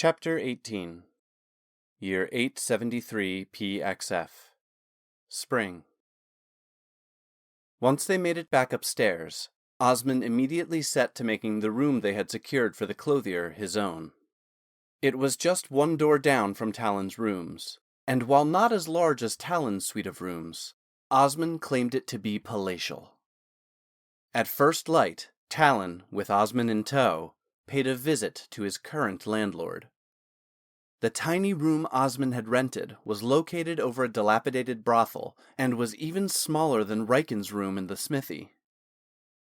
Chapter 18 Year 873 PXF Spring. Once they made it back upstairs, Osmond immediately set to making the room they had secured for the clothier his own. It was just one door down from Talon's rooms, and while not as large as Talon's suite of rooms, Osmond claimed it to be palatial. At first light, Talon, with Osmond in tow, paid a visit to his current landlord. The tiny room Osmond had rented was located over a dilapidated brothel and was even smaller than Riken's room in the smithy.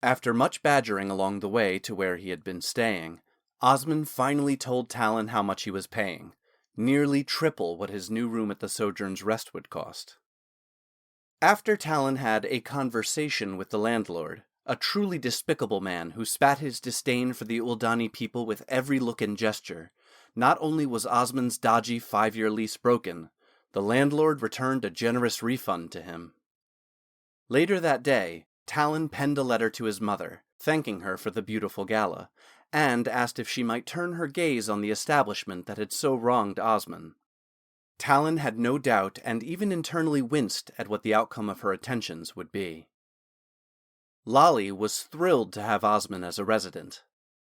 After much badgering along the way to where he had been staying, Osmond finally told Talon how much he was paying, nearly triple what his new room at the Sojourn's Rest would cost. After Talon had a conversation with the landlord, a truly despicable man who spat his disdain for the Uldani people with every look and gesture, not only was Osmond's dodgy 5-year lease broken, the landlord returned a generous refund to him. Later that day, Talon penned a letter to his mother, thanking her for the beautiful gala, and asked if she might turn her gaze on the establishment that had so wronged Osmond. Talon had no doubt and even internally winced at what the outcome of her attentions would be. Lolly was thrilled to have Osmond as a resident,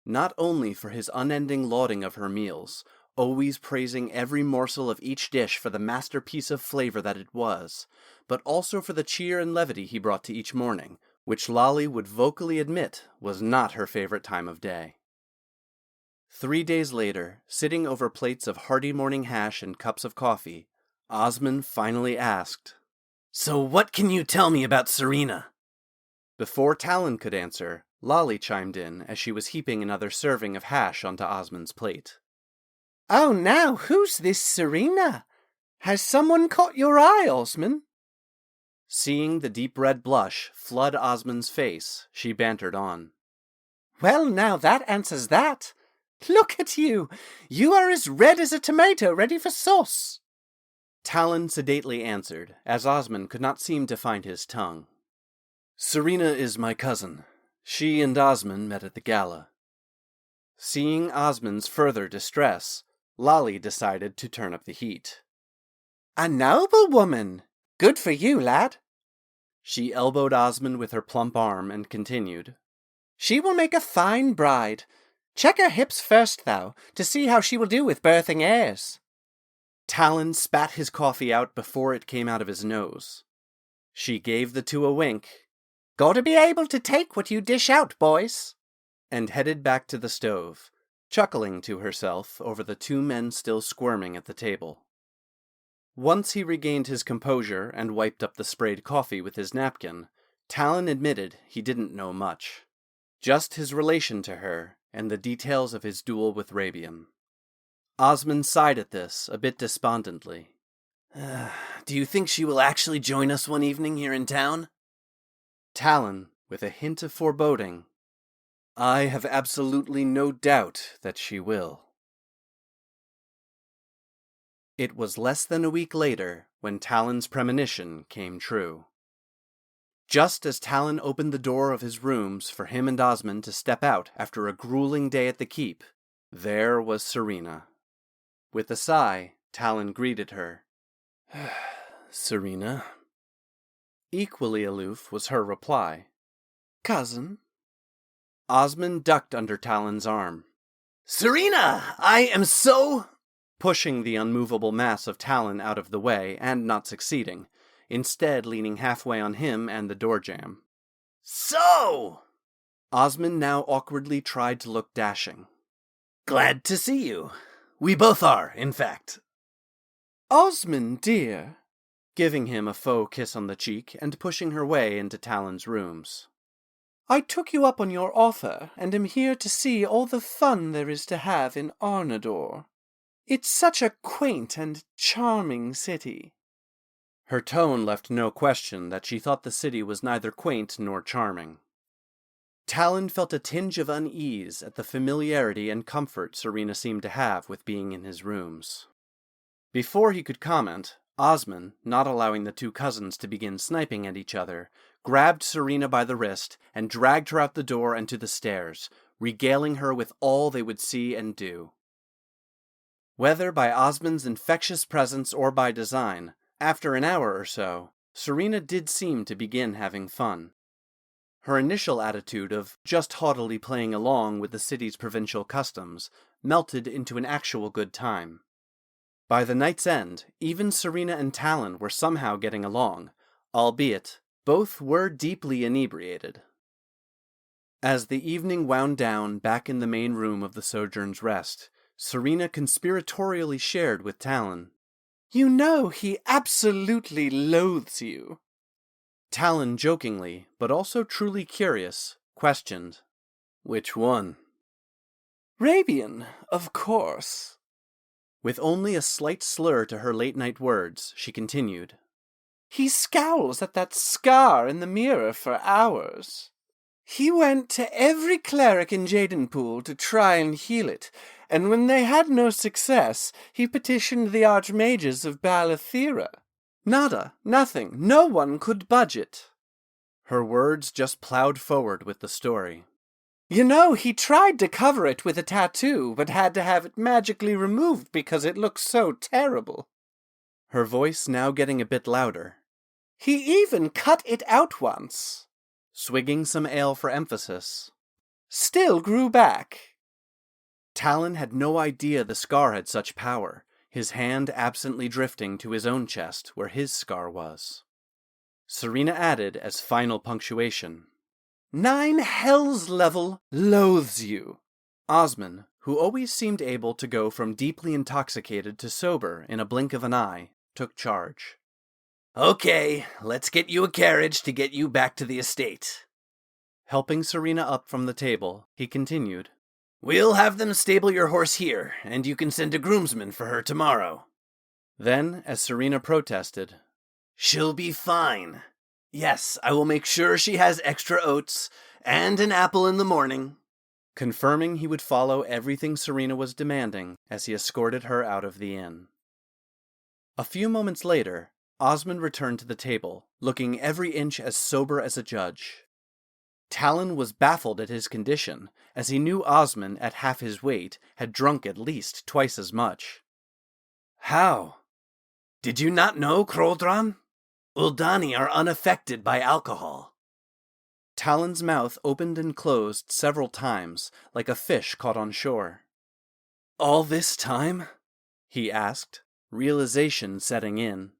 not only for his unending lauding of her meals, always praising every morsel of each dish for the masterpiece of flavor that it was, but also for the cheer and levity he brought to each morning, which Lolly would vocally admit was not her favorite time of day. 3 days later, sitting over plates of hearty morning hash and cups of coffee, Osmond finally asked, "So what can you tell me about Serena?" Before Talon could answer, Lolly chimed in as she was heaping another serving of hash onto Osmond's plate. "Oh, now, who's this Serena? Has someone caught your eye, Osmond?" Seeing the deep red blush flood Osmond's face, she bantered on. "Well, now that answers that. Look at you! You are as red as a tomato ready for sauce." Talon sedately answered, as Osmond could not seem to find his tongue. "Serena is my cousin. She and Osmond met at the gala." Seeing Osmond's further distress, Lolly decided to turn up the heat. "A noble woman! Good for you, lad." She elbowed Osmond with her plump arm and continued. "She will make a fine bride. Check her hips first, though, to see how she will do with birthing heirs." Talon spat his coffee out before it came out of his nose. She gave the two a wink. "Gotta be able to take what you dish out, boys," and headed back to the stove, chuckling to herself over the 2 men still squirming at the table. Once he regained his composure and wiped up the sprayed coffee with his napkin, Talon admitted he didn't know much. Just his relation to her and the details of his duel with Rabian. Osmond sighed at this, a bit despondently. Do you think she will actually join us one evening here in town?" Talon, with a hint of foreboding. "I have absolutely no doubt that she will." It was less than a week later when Talon's premonition came true. Just as Talon opened the door of his rooms for him and Osmond to step out after a grueling day at the keep, there was Serena. With a sigh, Talon greeted her. "Serena." Equally aloof was her reply. "Cousin." Osmond ducked under Talon's arm. "Serena! I am so—" pushing the unmovable mass of Talon out of the way and not succeeding, instead leaning halfway on him and the door jamb. "So!" Osmond now awkwardly tried to look dashing. "Glad to see you. We both are, in fact." "Osmond, dear," giving him a faux kiss on the cheek and pushing her way into Talon's rooms. "I took you up on your offer and am here to see all the fun there is to have in Arnador. It's such a quaint and charming city." Her tone left no question that she thought the city was neither quaint nor charming. Talon felt a tinge of unease at the familiarity and comfort Serena seemed to have with being in his rooms. Before he could comment, Osmond, not allowing the 2 cousins to begin sniping at each other, grabbed Serena by the wrist and dragged her out the door and to the stairs, regaling her with all they would see and do. Whether by Osmond's infectious presence or by design, after an hour or so, Serena did seem to begin having fun. Her initial attitude of just haughtily playing along with the city's provincial customs melted into an actual good time. By the night's end, even Serena and Talon were somehow getting along, albeit both were deeply inebriated. As the evening wound down back in the main room of the Sojourn's Rest, Serena conspiratorially shared with Talon. "You know he absolutely loathes you." Talon jokingly, but also truly curious, questioned, "Which one?" "Rabian, of course." With only a slight slur to her late-night words, she continued, "He scowls at that scar in the mirror for hours. He went to every cleric in Jadenpool to try and heal it, and when they had no success, he petitioned the archmages of Balathira. Nada, nothing, no one could budge it." Her words just plowed forward with the story. "You know, he tried to cover it with a tattoo, but had to have it magically removed because it looked so terrible." Her voice now getting a bit louder. "He even cut it out once." Swigging some ale for emphasis. "Still grew back." Talon had no idea the scar had such power, his hand absently drifting to his own chest where his scar was. Serena added as final punctuation, 9 Hell's level loathes you." Osmond, who always seemed able to go from deeply intoxicated to sober in a blink of an eye, took charge. "Okay, let's get you a carriage to get you back to the estate." Helping Serena up from the table, he continued, "We'll have them stable your horse here, and you can send a groomsman for her tomorrow." Then, as Serena protested, "She'll be fine. Yes, I will make sure she has extra oats, and an apple in the morning." confirming he would follow everything Serena was demanding as he escorted her out of the inn. A few moments later, Osmond returned to the table, looking every inch as sober as a judge. Talon was baffled at his condition, as he knew Osmond, at half his weight, had drunk at least twice as much. "How? Did you not know, Crodron? Uldani are unaffected by alcohol." Talon's mouth opened and closed several times, like a fish caught on shore. "All this time?" he asked, realization setting in.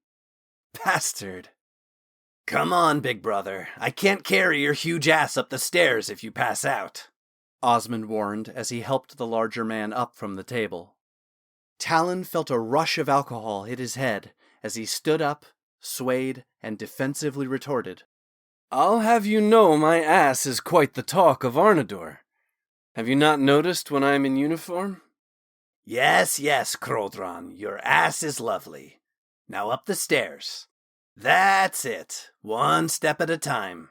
"Bastard. Come on, big brother. I can't carry your huge ass up the stairs if you pass out," Osmond warned as he helped the larger man up from the table. Talon felt a rush of alcohol hit his head as he stood up, swayed, and defensively retorted, "I'll have you know my ass is quite the talk of Arnador. Have you not noticed when I'm in uniform?" Yes, Crodron, your ass is lovely. Now up the stairs. That's it. One step at a time."